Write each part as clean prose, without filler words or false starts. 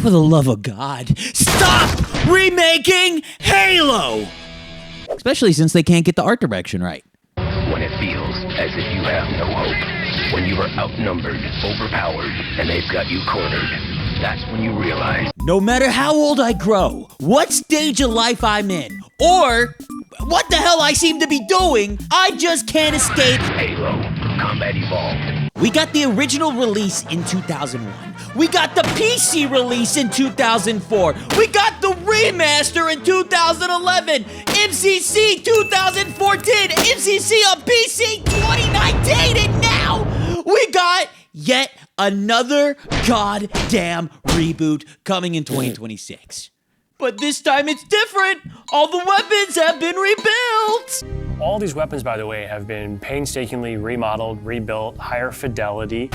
For the love of God, stop remaking Halo! Especially since they can't get the art direction right. When it feels as if you have no hope, when you are outnumbered, overpowered, and they've got you cornered, that's when you realize, no matter how old I grow, what stage of life I'm in, or what the hell I seem to be doing, I just can't escape Halo, Combat Evolved. We got the original release in 2001. We got the PC release in 2004. We got the remaster in 2011. MCC 2014. MCC on PC 2019. And now we got yet another goddamn reboot coming in 2026. But this time it's different. All the weapons have been rebuilt. All these weapons, by the way, have been painstakingly remodeled, rebuilt, higher fidelity.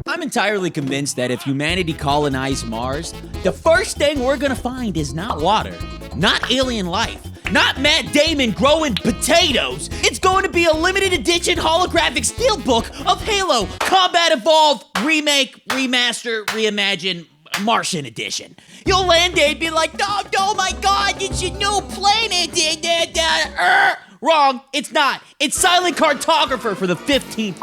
I'm entirely convinced that if humanity colonized Mars, the first thing we're gonna find is not water, not alien life, not Matt Damon growing potatoes. It's going to be a limited edition holographic steelbook of Halo Combat Evolved Remake, Remaster, Reimagine, Martian Edition. You'll land there and be like, oh my God, it's your new planet. Wrong, it's not. It's Silent Cartographer for the 15th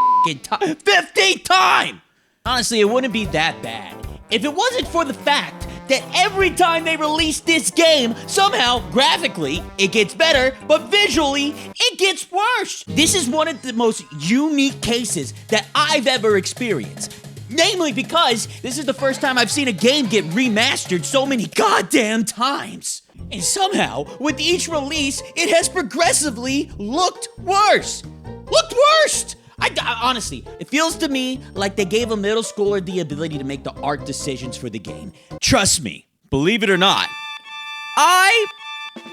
time. Honestly, it wouldn't be that bad if it wasn't for the fact that every time they release this game, somehow, graphically, it gets better, but visually, it gets worse. This is one of the most unique cases that I've ever experienced. Namely because this is the first time I've seen a game get remastered so many goddamn times. And somehow, with each release, it has progressively looked worse. Looked worse! Honestly, it feels to me like they gave a middle schooler the ability to make the art decisions for the game. Trust me, believe it or not, I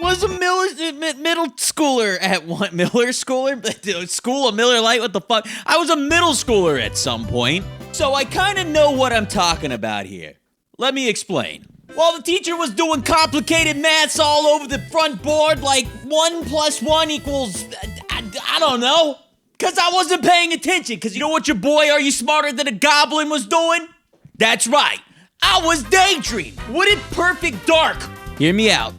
was a middle schooler at one. Miller schooler? School of Miller Lite? What the fuck? I was a middle schooler at some point, so I kind of know what I'm talking about here. Let me explain. While the teacher was doing complicated maths all over the front board, like 1 + 1 equals, I don't know. Because I wasn't paying attention. Because you know what your boy, Are You Smarter Than a Goblin was doing? That's right. I was daydreaming. What if Perfect Dark, hear me out,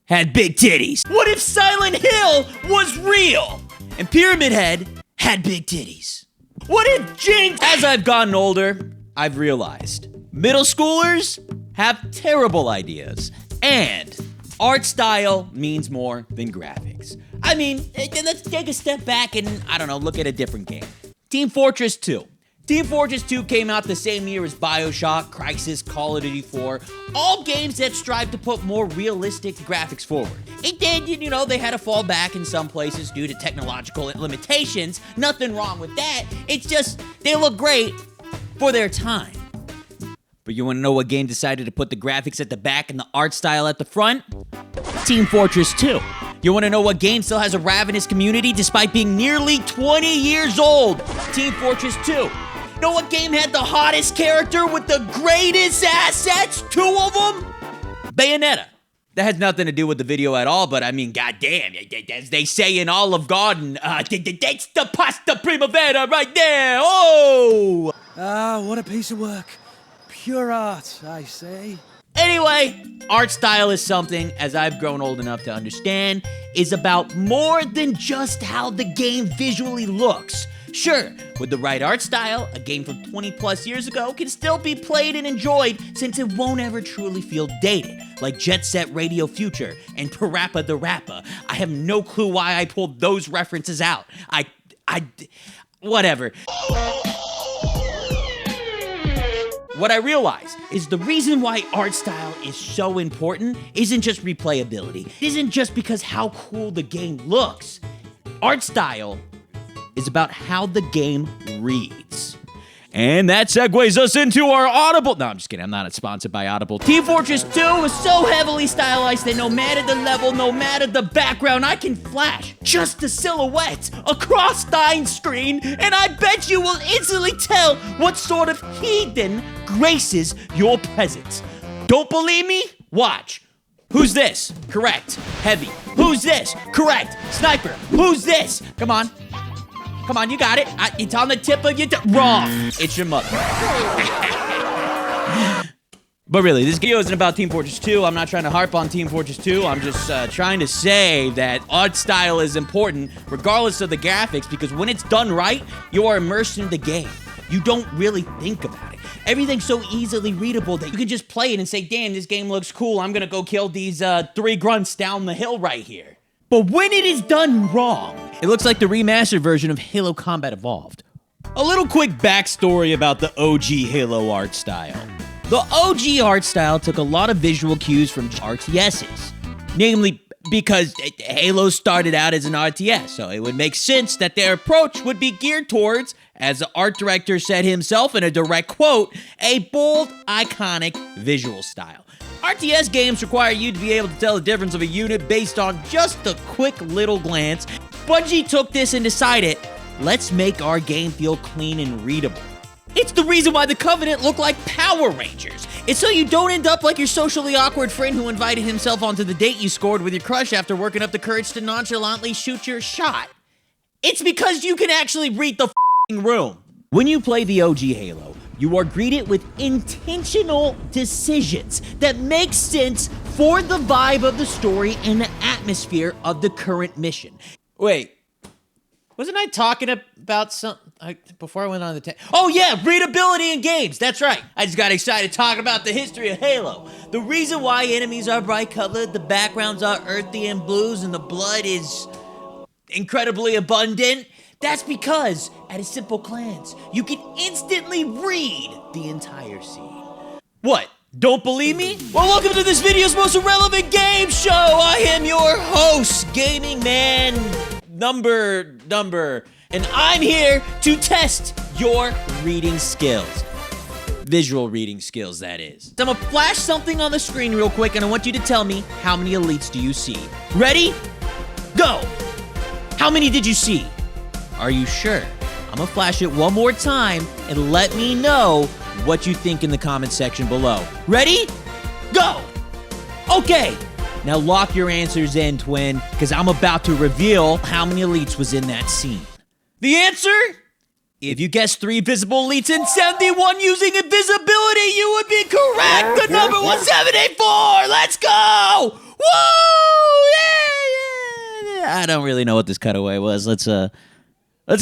had big titties? What if Silent Hill was real and Pyramid Head had big titties? What if Jinx? As I've gotten older, I've realized middle schoolers have terrible ideas. And art style means more than graphics. I mean, let's take a step back and, I don't know, look at a different game. Team Fortress 2. Team Fortress 2 came out the same year as BioShock, Crysis, Call of Duty 4, all games that strive to put more realistic graphics forward. It did, you know, they had to fall back in some places due to technological limitations. Nothing wrong with that. It's just, they look great for their time. But you want to know what game decided to put the graphics at the back and the art style at the front? Team Fortress 2. You want to know what game still has a ravenous community despite being nearly 20 years old? Team Fortress 2. Know what game had the hottest character with the greatest assets? 2 of them? Bayonetta. That has nothing to do with the video at all, but I mean, goddamn, as they say in Olive Garden, that's the pasta primavera right there. Oh! Ah, what a piece of work. Pure art, I say. Anyway, art style is something, as I've grown old enough to understand, is about more than just how the game visually looks. Sure, with the right art style, a game from 20 plus years ago can still be played and enjoyed since it won't ever truly feel dated, like Jet Set Radio Future and Parappa the Rapper. I have no clue why I pulled those references out. Whatever. What I realize is the reason why art style is so important isn't just replayability. It isn't just because how cool the game looks. Art style is about how the game reads. And that segues us into our Audible. No, I'm just kidding. I'm not sponsored by Audible. Team Fortress 2 is so heavily stylized that no matter the level, no matter the background, I can flash just the silhouettes across the screen, and I bet you will instantly tell what sort of heathen graces your presence. Don't believe me? Watch. Who's this? Correct. Heavy. Who's this? Correct. Sniper. Who's this? Come on. Come on, you got it. It's on the tip of your wrong. It's your mother. But really, this video isn't about Team Fortress 2. I'm not trying to harp on Team Fortress 2. I'm just trying to say that art style is important regardless of the graphics, because when it's done right, you are immersed in the game. You don't really think about it. Everything's so easily readable that you can just play it and say, damn, this game looks cool. I'm gonna go kill these 3 grunts down the hill right here. But when it is done wrong, it looks like the remastered version of Halo Combat Evolved. A little quick backstory about the OG Halo art style. The OG art style took a lot of visual cues from RTSs, namely because Halo started out as an RTS, so it would make sense that their approach would be geared towards, as the art director said himself in a direct quote, a bold, iconic visual style. RTS games require you to be able to tell the difference of a unit based on just a quick little glance. Bungie took this and decided, let's make our game feel clean and readable. It's the reason why the Covenant look like Power Rangers. It's so you don't end up like your socially awkward friend who invited himself onto the date you scored with your crush after working up the courage to nonchalantly shoot your shot. It's because you can actually read the f***ing room. When you play the OG Halo, you are greeted with intentional decisions that make sense for the vibe of the story and the atmosphere of the current mission. Wait, wasn't I talking about something before I went on the oh yeah, readability in games. That's right. I just got excited talking about the history of Halo. The reason why enemies are bright colored, the backgrounds are earthy and blues, and the blood is incredibly abundant, that's because at a simple glance, you can instantly read the entire scene. What? Don't believe me? Well, welcome to this video's most irrelevant game show. I am your host, Gaming Man number, and I'm here to test your reading skills. Visual reading skills, that is. So I'm gonna flash something on the screen real quick, and I want you to tell me, how many elites do you see? Ready? Go! How many did you see? Are you sure? I'm gonna flash it one more time, and let me know what you think in the comment section below. Ready? Go! Okay, now lock your answers in, twin, because I'm about to reveal how many elites was in that scene. The answer? If you guessed 3 visible elites and 71 using invisibility, you would be correct! The number was 784! Let's go! Woo! Yeah! I don't really know what this cutaway was. Let's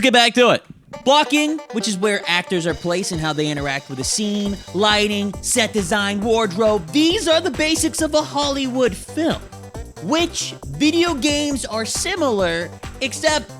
get back to it. Blocking, which is where actors are placed and how they interact with the scene, lighting, set design, wardrobe. These are the basics of a Hollywood film. Which video games are similar, except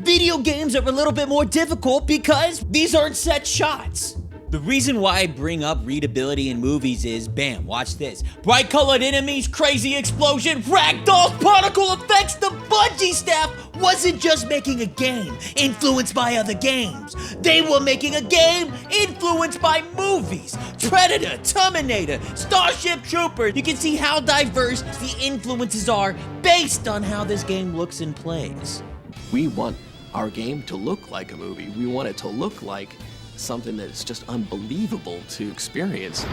video games are a little bit more difficult because these aren't set shots. The reason why I bring up readability in movies is, bam, watch this. Bright colored enemies, crazy explosion, ragdoll, particle effects. The Bungie staff wasn't just making a game influenced by other games. They were making a game influenced by movies. Predator, Terminator, Starship Troopers. You can see how diverse the influences are based on how this game looks and plays. We want our game to look like a movie. We want it to look like something that is just unbelievable to experience.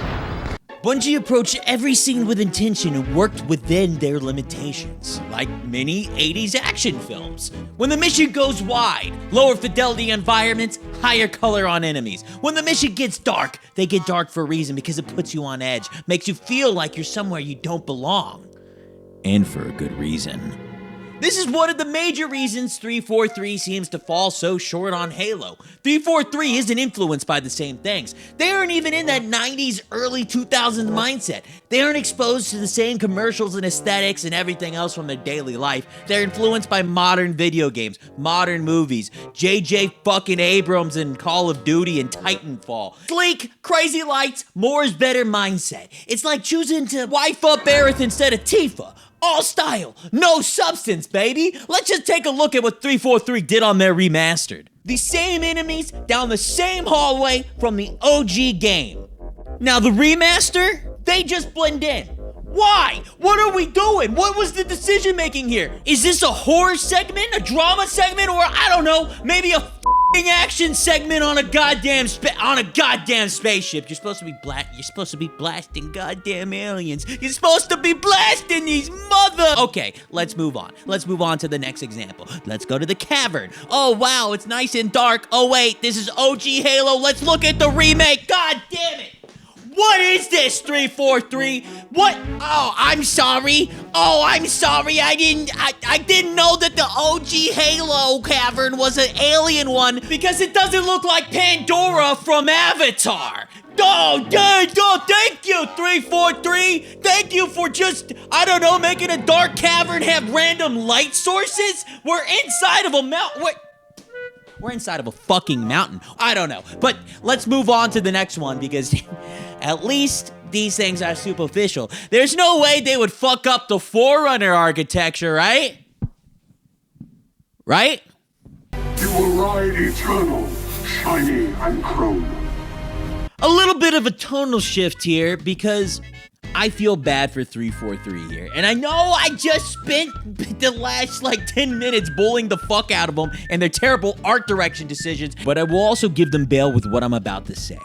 Bungie approached every scene with intention and worked within their limitations, like many 80s action films. When the mission goes wide, lower fidelity environments, higher color on enemies. When the mission gets dark, they get dark for a reason because it puts you on edge, makes you feel like you're somewhere you don't belong. And for a good reason. This is one of the major reasons 343 seems to fall so short on Halo. 343 isn't influenced by the same things. They aren't even in that 90s, early 2000s mindset. They aren't exposed to the same commercials and aesthetics and everything else from their daily life. They're influenced by modern video games, modern movies, J.J. fucking Abrams and Call of Duty and Titanfall. Sleek, crazy lights, more is better mindset. It's like choosing to wife up Aerith instead of Tifa. All style, no substance, baby. Let's just take a look at what 343 did on their remastered. The same enemies down the same hallway from the OG game. Now the remaster, they just blend in. Why? What are we doing? What was the decision making here? Is this a horror segment, a drama segment, or I don't know, maybe a action segment on a goddamn spaceship. You're supposed to be blasting goddamn aliens. You're supposed to be blasting these Okay, let's move on. Let's move on to the next example. Let's go to the cavern. Oh wow, it's nice and dark. Oh wait, this is OG Halo. Let's look at the remake. God damn it. What is this, 343? What? Oh, I'm sorry. I didn't know that the OG Halo cavern was an alien one because it doesn't look like Pandora from Avatar. Oh, thank you, 343. Thank you for just, I don't know, making a dark cavern have random light sources. We're inside of a mountain. We're inside of a fucking mountain. I don't know. But let's move on to the next one because at least these things are superficial. There's no way they would fuck up the Forerunner architecture, right? Right? You will ride eternal, shiny and chrome. A little bit of a tonal shift here because I feel bad for 343 here. And I know I just spent the last 10 minutes bullying the fuck out of them and their terrible art direction decisions, but I will also give them bail with what I'm about to say.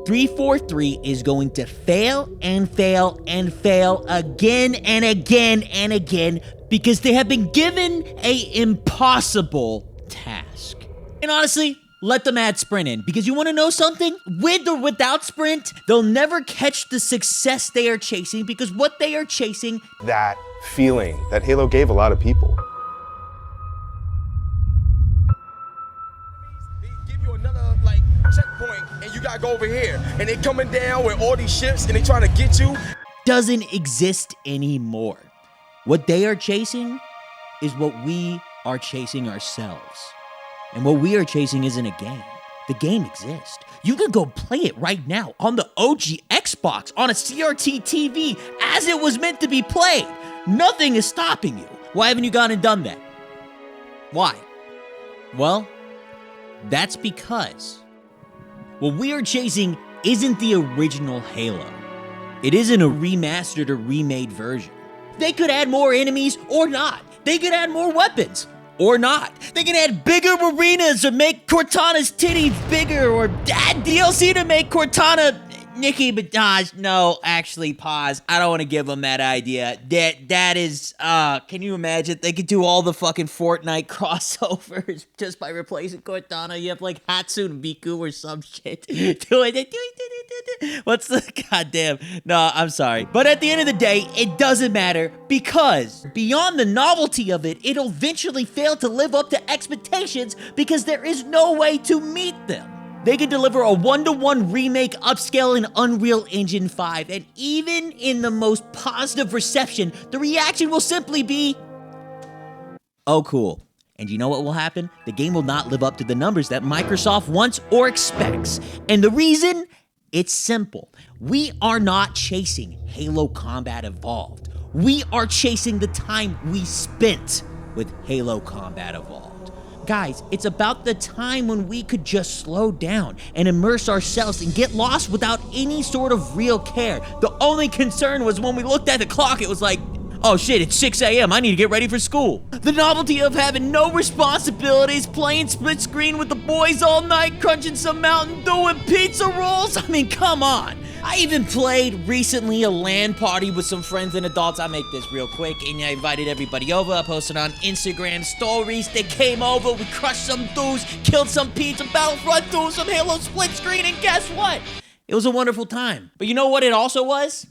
343 is going to fail and fail and fail again and again and again because they have been given a impossible task. And honestly, let them add sprint in, because you want to know something? With or without sprint, they'll never catch the success they are chasing, because what they are chasing... That feeling that Halo gave a lot of people. They give you another, checkpoint, and you gotta go over here, and they coming down with all these ships, and they trying to get you. Doesn't exist anymore. What they are chasing is what we are chasing ourselves. And what we are chasing isn't a game. The game exists. You can go play it right now on the OG Xbox, on a CRT TV, as it was meant to be played. Nothing is stopping you. Why haven't you gone and done that? Why? Well, that's because what we are chasing isn't the original Halo. It isn't a remastered or remade version. They could add more enemies or not. They could add more weapons. Or not. They can add bigger arenas or make Cortana's titties bigger or add DLC to make Cortana Nicki Minaj. No, actually, pause. I don't want to give them that idea. That is, can you imagine? They could do all the fucking Fortnite crossovers just by replacing Cortana. You have Hatsune Miku or some shit. What's the goddamn? No, I'm sorry. But at the end of the day, it doesn't matter because beyond the novelty of it, it'll eventually fail to live up to expectations because there is no way to meet them. They can deliver a 1-to-1 remake upscale in Unreal Engine 5, and even in the most positive reception, the reaction will simply be, oh cool. And you know what will happen? The game will not live up to the numbers that Microsoft wants or expects. And the reason? It's simple. We are not chasing Halo Combat Evolved. We are chasing the time we spent with Halo Combat Evolved. Guys, it's about the time when we could just slow down and immerse ourselves and get lost without any sort of real care. The only concern was when we looked at the clock, it was like, oh shit, it's 6 a.m. I need to get ready for school. The novelty of having no responsibilities, playing split screen with the boys all night, crunching some Mountain Dew and pizza rolls. I mean, come on. I even played recently a LAN party with some friends and adults. I'll make this real quick, and I invited everybody over. I posted on Instagram stories. They came over, we crushed some dudes, killed some pizza, Battlefront 2, some Halo split screen, and guess what? It was a wonderful time. But you know what it also was?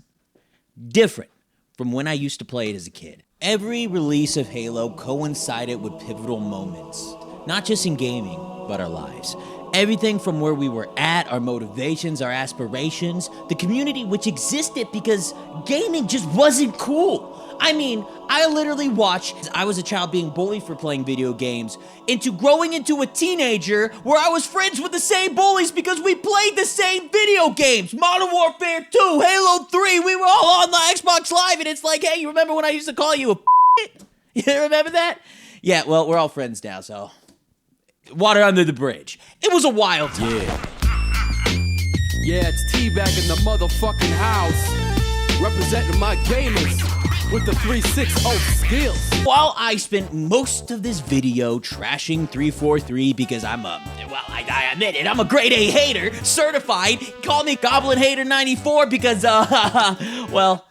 Different from when I used to play it as a kid. Every release of Halo coincided with pivotal moments, not just in gaming, but our lives. Everything from where we were at, our motivations, our aspirations, the community which existed because gaming just wasn't cool. I mean, I literally watched, I was a child being bullied for playing video games, into growing into a teenager where I was friends with the same bullies because we played the same video games. Modern Warfare 2, Halo 3, we were all on the Xbox Live, and it's like, hey, you remember when I used to call you a You remember that? Yeah, well, we're all friends now, so... Water under the bridge. It was a wild time. Yeah, it's T-Bag in the motherfucking house. Representing my gamers. with the 360 skills. While I spent most of this video trashing 343 because I admit it, I'm a grade A hater, certified. Call me Goblin Hater 94 because, well,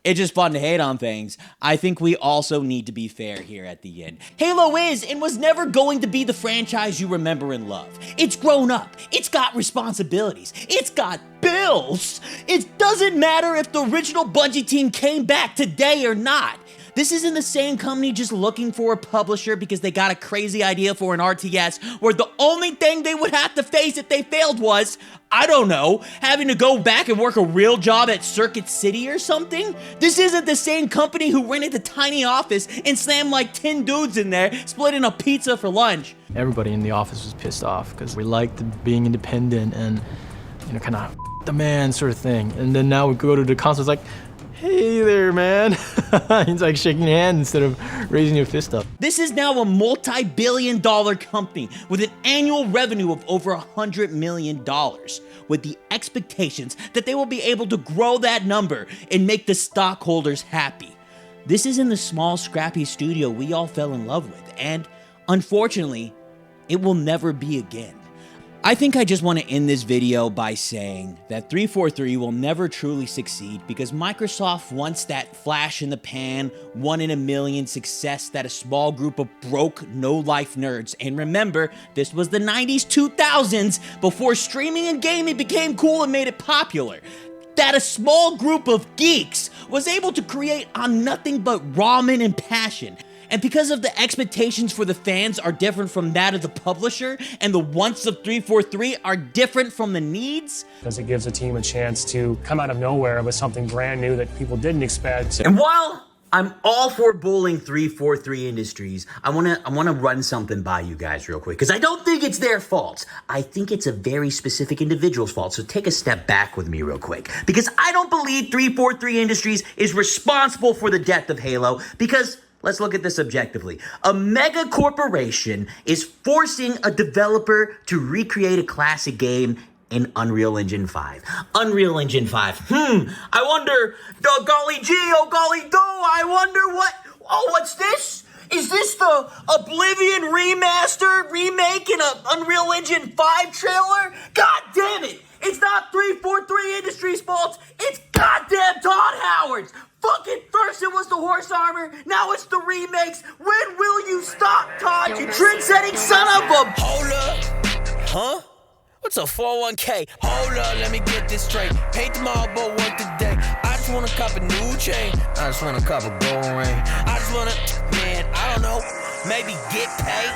it's just fun to hate on things. I think we also need to be fair here at the end. Halo is and was never going to be the franchise you remember and love. It's grown up. It's got responsibilities. It's got bills. It doesn't matter if the original Bungie team came back today or not. This isn't the same company just looking for a publisher because they got a crazy idea for an RTS where the only thing they would have to face if they failed was, I don't know, having to go back and work a real job at Circuit City or something? This isn't the same company who rented a tiny office and slammed like 10 dudes in there, splitting a pizza for lunch. Everybody in the office was pissed off because we liked being independent and, you know, kind of the man sort of thing. And then now we go to the console, it's like, hey there, man. He's like shaking your hand instead of raising your fist up. This is now a multi-billion-dollar company with an annual revenue of over $100 million, with the expectations that they will be able to grow that number and make the stockholders happy. This isn't the small, scrappy studio we all fell in love with, and unfortunately, it will never be again. I think I just want to end this video by saying that 343 will never truly succeed because Microsoft wants that flash in the pan, 1 in a million success that a small group of broke, no-life nerds, and remember, this was the 90s, 2000s, before streaming and gaming became cool and made it popular, that a small group of geeks was able to create on nothing but ramen and passion. And because of the expectations for the fans are different from that of the publisher, and the wants of 343 are different from the needs, because it gives a team a chance to come out of nowhere with something brand new that people didn't expect. And while I'm all for bullying 343 Industries, I wanna run something by you guys real quick, because I don't think it's their fault. I think it's a very specific individual's fault, so take a step back with me real quick. Because I don't believe 343 Industries is responsible for the death of Halo, because let's look at this objectively. A mega corporation is forcing a developer to recreate a classic game in Unreal Engine 5. Unreal Engine 5. I wonder, oh golly gee, oh golly do, I wonder what's this? Is this the Oblivion remaster, remake in an Unreal Engine 5 trailer? God damn it! It's not 343 Industries' fault, it's goddamn Todd Howard's! Fucking first it was the horse armor, now it's the remakes. When will you stop, Todd, you trend-setting son of a... Hold up, huh? What's a 401k? Hold up, let me get this straight. Paint them all but one today. I just wanna cop a new chain. I just wanna cop a gold ring. I just wanna, man, I don't know, maybe get paid.